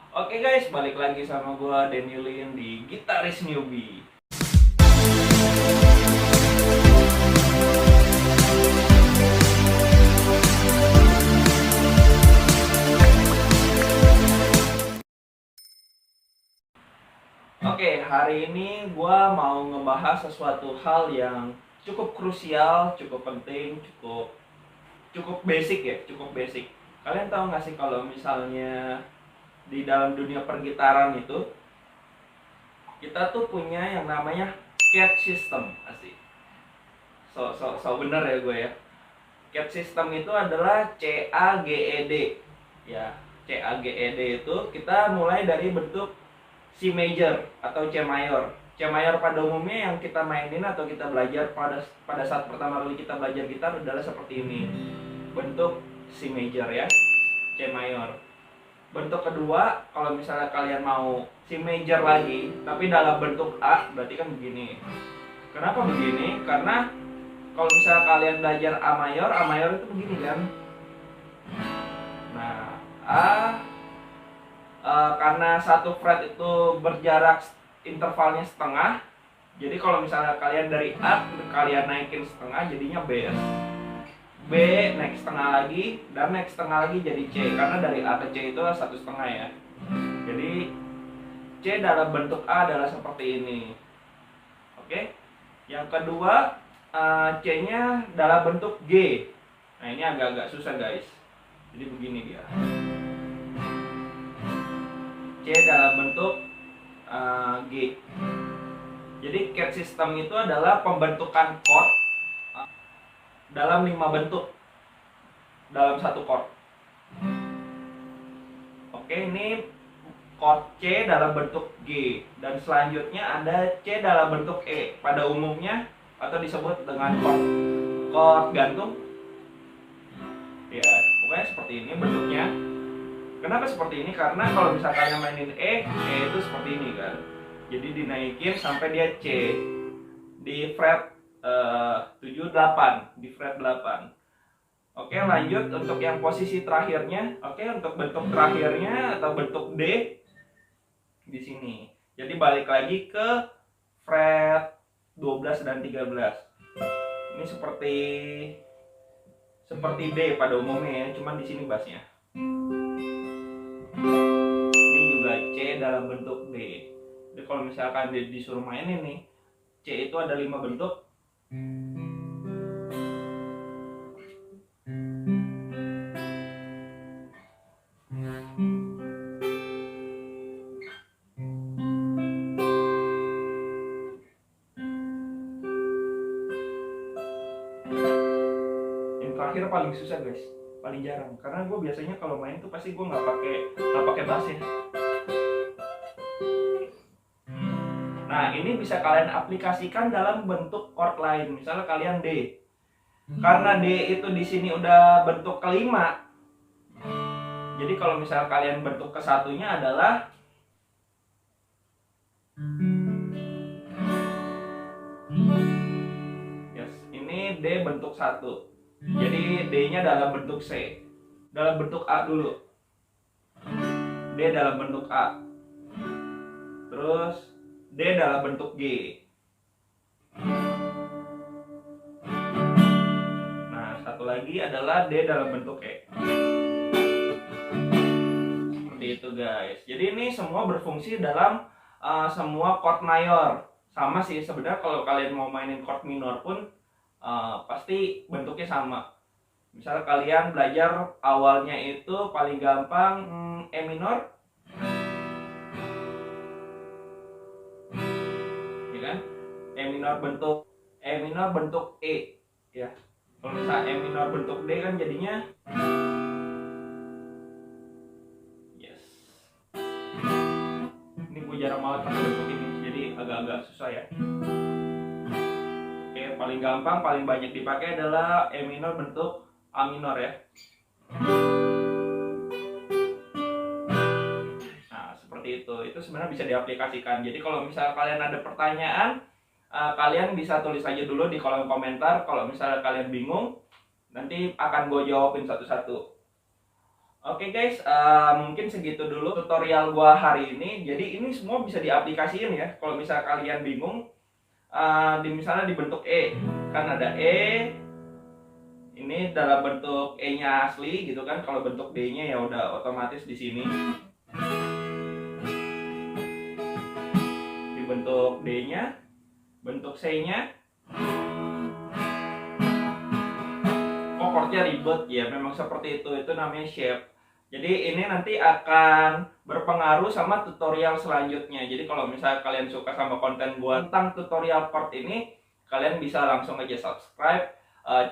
Oke guys, balik lagi sama gua Danielin di Gitaris Newbie. Oke, hari ini gua mau ngebahas sesuatu hal yang cukup krusial, cukup penting, cukup basic ya, cukup basic. Kalian tahu nggak sih kalau misalnya di dalam dunia pergitaran itu kita tuh punya yang namanya CAD system, asik. So bener ya gue ya. CAD system itu adalah CAGED. Ya, CAGED itu kita mulai dari bentuk C major atau C mayor. C mayor pada umumnya yang kita mainin atau kita belajar pada saat pertama kali kita belajar gitar adalah seperti ini. Bentuk C major ya, C mayor. Bentuk kedua, kalau misalnya kalian mau C major lagi tapi dalam bentuk A, berarti kan begini. Kenapa begini? Karena kalau misalnya kalian belajar A mayor itu begini kan. Nah, karena satu fret itu berjarak intervalnya setengah, jadi kalau misalnya kalian dari A kalian naikin setengah jadinya B. B naik setengah lagi dan naik setengah lagi jadi C, karena dari A ke C itu 1,5 ya. Jadi C dalam bentuk A adalah seperti ini. Oke. Yang kedua, C-nya dalam bentuk G. Nah, ini agak-agak susah guys. Jadi begini dia. C dalam bentuk G. Jadi CAD system itu adalah pembentukan chord dalam 5 bentuk dalam satu chord. Oke, ini chord C dalam bentuk G, dan selanjutnya ada C dalam bentuk E pada umumnya atau disebut dengan chord gantung. Ya, pokoknya seperti ini bentuknya. Kenapa seperti ini? Karena kalau misalkan kalian mainin E itu seperti ini kan. Jadi dinaikin sampai dia C di fret 7 8, di fret 8. Oke, lanjut untuk yang posisi terakhirnya. Oke, untuk bentuk terakhirnya atau bentuk D di sini. Jadi balik lagi ke fret 12 dan 13. Ini seperti D pada umumnya ya, cuman di sini bassnya. Ini juga C dalam bentuk D. Jadi kalau misalkan disuruh mainin nih, C itu ada 5 bentuk. Yang terakhir paling susah guys, paling jarang, karena gue biasanya kalau main tuh pasti gue nggak pakai bass ya. Nah, ini bisa kalian aplikasikan dalam bentuk chord lain. Misalnya kalian D. Karena D itu di sini udah bentuk kelima. Jadi kalau misalnya kalian bentuk kesatunya adalah yes, ini D bentuk 1. Jadi D-nya dalam bentuk C. Dalam bentuk A dulu. D dalam bentuk A. Terus D dalam bentuk G. Nah, satu lagi adalah D dalam bentuk E. Seperti itu guys. Jadi ini semua berfungsi dalam semua chord mayor. Sama sih sebenarnya kalau kalian mau mainin chord minor pun pasti bentuknya sama. Misalnya kalian belajar awalnya itu paling gampang E minor, ya kan? E minor bentuk E, ya. Kalau misalnya E minor bentuk D kan jadinya yes. Ini gue jarang banget pakai bentuk ini, jadi agak-agak susah ya. Oke, paling gampang, paling banyak dipakai adalah E minor bentuk A minor ya. Nah, seperti itu. Itu sebenarnya bisa diaplikasikan. Jadi kalau misalnya kalian ada pertanyaan, kalian bisa tulis aja dulu di kolom komentar. Kalau misalnya kalian bingung, nanti akan gue jawabin satu-satu. Oke guys, mungkin segitu dulu tutorial gua hari ini. Jadi ini semua bisa diaplikasiin ya. Kalau misalnya kalian bingung, misalnya di bentuk E, kan ada E, ini dalam bentuk E-nya asli gitu kan. Kalau bentuk D-nya ya udah otomatis di sini. Di bentuk D-nya, bentuk C-nya. Oh, chordnya ribet ya, memang seperti itu namanya shape. Jadi ini nanti akan berpengaruh sama tutorial selanjutnya. Jadi kalau misalnya kalian suka sama konten gua tentang tutorial chord ini, kalian bisa langsung aja subscribe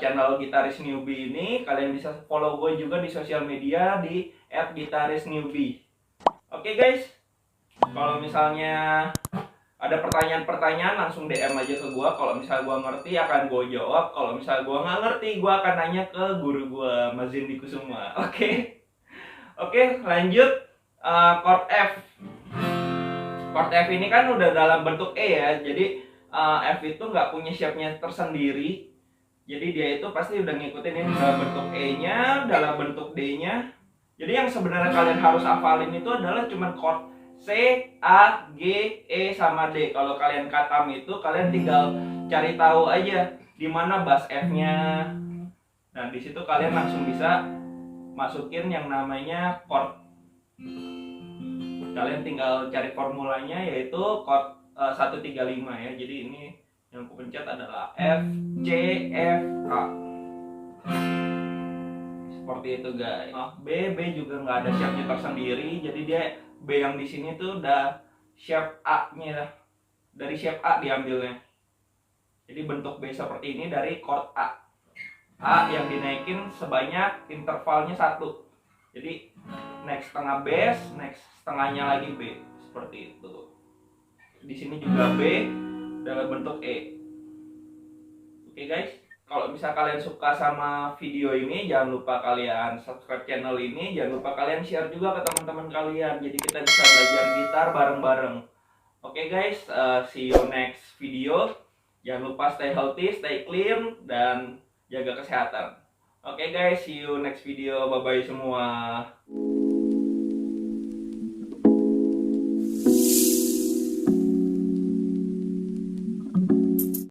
channel Gitaris Newbie ini. Kalian bisa follow gue juga di sosial media di @gitarisnewbie. Oke guys, kalau misalnya ada pertanyaan-pertanyaan langsung DM aja ke gua. Kalau misalnya gua ngerti akan gua jawab. Kalau misalnya gua nggak ngerti, gua akan nanya ke guru gua, Mas Zindi Kusuma. Oke. Oke, lanjut. Chord F. Chord F ini kan udah dalam bentuk E ya. Jadi F itu nggak punya shape-nya tersendiri. Jadi dia itu pasti udah ngikutin ini dalam bentuk E-nya, dalam bentuk D-nya. Jadi yang sebenarnya kalian harus hafalin itu adalah cuma chord C, A, G, E sama D. Kalau kalian katam itu kalian tinggal cari tahu aja di mana bass F-nya. Nah, di situ kalian langsung bisa masukin yang namanya chord. Kalian tinggal cari formulanya yaitu chord 135 ya. Jadi ini yang aku pencet adalah F, C, F, A. Seperti itu guys. B juga nggak ada shape-nya tersendiri. Jadi dia B yang di sini tuh udah shape A-nya, dari shape A diambilnya. Jadi bentuk B seperti ini dari chord A. A yang dinaikin sebanyak intervalnya 1. Jadi next setengah bass, next setengahnya lagi B. Seperti itu. Di sini juga B dalam bentuk E. Oke guys. Kalau misal kalian suka sama video ini, jangan lupa kalian subscribe channel ini, jangan lupa kalian share juga ke teman-teman kalian. Jadi kita bisa belajar gitar bareng-bareng. Oke guys, see you next video. Jangan lupa stay healthy, stay clean, dan jaga kesehatan. Oke guys, see you next video. Bye-bye semua.